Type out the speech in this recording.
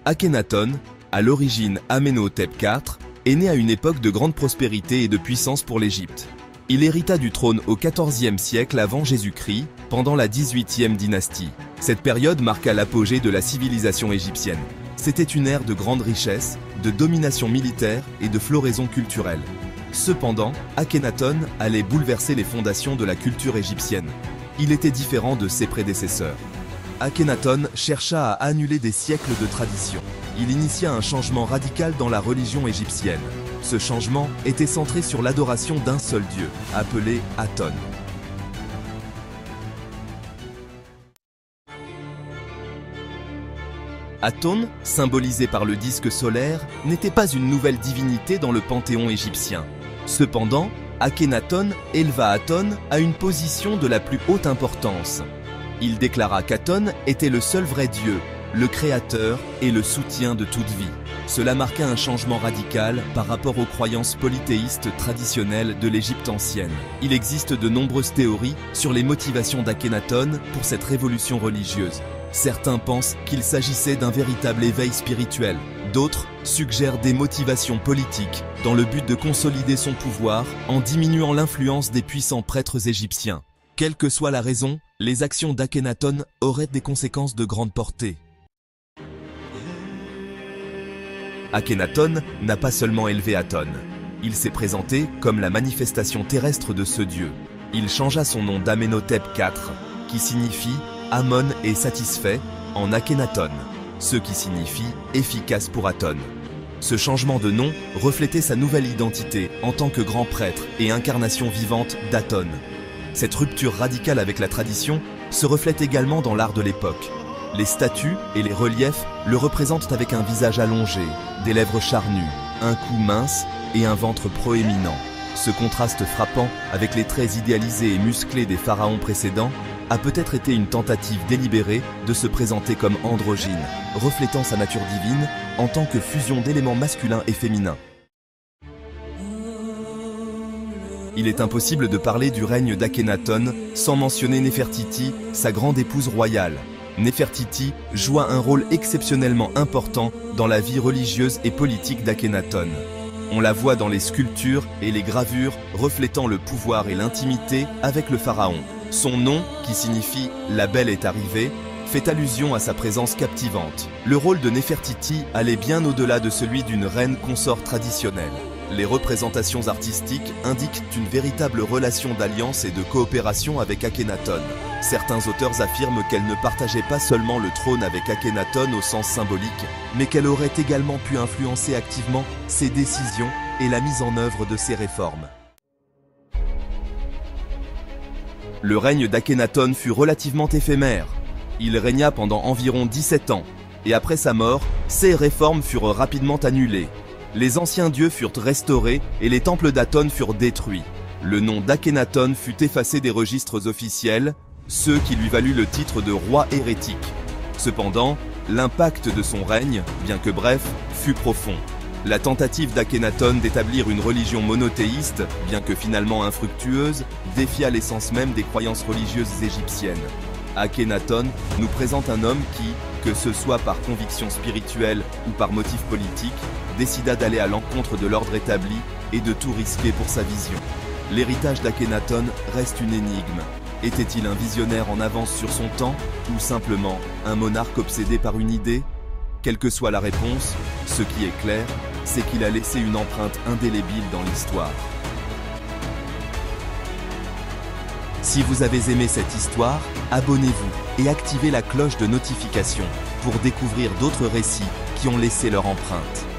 Akhenaton, à l'origine Amenhotep IV, est né à une époque de grande prospérité et de puissance pour l'Égypte. Il hérita du trône au XIVe siècle avant Jésus-Christ, pendant la XVIIIe dynastie. Cette période marqua l'apogée de la civilisation égyptienne. C'était une ère de grande richesse, de domination militaire et de floraison culturelle. Cependant, Akhenaton allait bouleverser les fondations de la culture égyptienne. Il était différent de ses prédécesseurs. Akhenaton chercha à annuler des siècles de tradition. Il initia un changement radical dans la religion égyptienne. Ce changement était centré sur l'adoration d'un seul dieu, appelé Aton. Aton, symbolisé par le disque solaire, n'était pas une nouvelle divinité dans le panthéon égyptien. Cependant, Akhenaton éleva Aton à une position de la plus haute importance. Il déclara qu'Aton était le seul vrai Dieu, le créateur et le soutien de toute vie. Cela marqua un changement radical par rapport aux croyances polythéistes traditionnelles de l'Égypte ancienne. Il existe de nombreuses théories sur les motivations d'Akhenaton pour cette révolution religieuse. Certains pensent qu'il s'agissait d'un véritable éveil spirituel. D'autres suggèrent des motivations politiques dans le but de consolider son pouvoir en diminuant l'influence des puissants prêtres égyptiens. Quelle que soit la raison, les actions d'Akhenaton auraient des conséquences de grande portée. Akhenaton n'a pas seulement élevé Aton. Il s'est présenté comme la manifestation terrestre de ce dieu. Il changea son nom d'Amenhotep IV, qui signifie « Amon est satisfait » en Akhenaton, ce qui signifie « efficace pour Aton ». Ce changement de nom reflétait sa nouvelle identité en tant que grand prêtre et incarnation vivante d'Aton. Cette rupture radicale avec la tradition se reflète également dans l'art de l'époque. Les statues et les reliefs le représentent avec un visage allongé, des lèvres charnues, un cou mince et un ventre proéminent. Ce contraste frappant avec les traits idéalisés et musclés des pharaons précédents a peut-être été une tentative délibérée de se présenter comme androgyne, reflétant sa nature divine en tant que fusion d'éléments masculins et féminins. Il est impossible de parler du règne d'Akhenaton sans mentionner Néfertiti, sa grande épouse royale. Néfertiti joua un rôle exceptionnellement important dans la vie religieuse et politique d'Akhenaton. On la voit dans les sculptures et les gravures reflétant le pouvoir et l'intimité avec le pharaon. Son nom, qui signifie « la belle est arrivée », fait allusion à sa présence captivante. Le rôle de Néfertiti allait bien au-delà de celui d'une reine consort traditionnelle. Les représentations artistiques indiquent une véritable relation d'alliance et de coopération avec Akhenaton. Certains auteurs affirment qu'elle ne partageait pas seulement le trône avec Akhenaton au sens symbolique, mais qu'elle aurait également pu influencer activement ses décisions et la mise en œuvre de ses réformes. Le règne d'Akhenaton fut relativement éphémère. Il régna pendant environ 17 ans, et après sa mort, ses réformes furent rapidement annulées. Les anciens dieux furent restaurés et les temples d'Aton furent détruits. Le nom d'Akhenaton fut effacé des registres officiels, ce qui lui valut le titre de roi hérétique. Cependant, l'impact de son règne, bien que bref, fut profond. La tentative d'Akhenaton d'établir une religion monothéiste, bien que finalement infructueuse, défia l'essence même des croyances religieuses égyptiennes. Akhenaton nous présente un homme qui, que ce soit par conviction spirituelle ou par motif politique, décida d'aller à l'encontre de l'ordre établi et de tout risquer pour sa vision. L'héritage d'Akhenaton reste une énigme. Était-il un visionnaire en avance sur son temps ou simplement un monarque obsédé par une idée? Quelle que soit la réponse, ce qui est clair, c'est qu'il a laissé une empreinte indélébile dans l'histoire. Si vous avez aimé cette histoire, abonnez-vous et activez la cloche de notification pour découvrir d'autres récits qui ont laissé leur empreinte.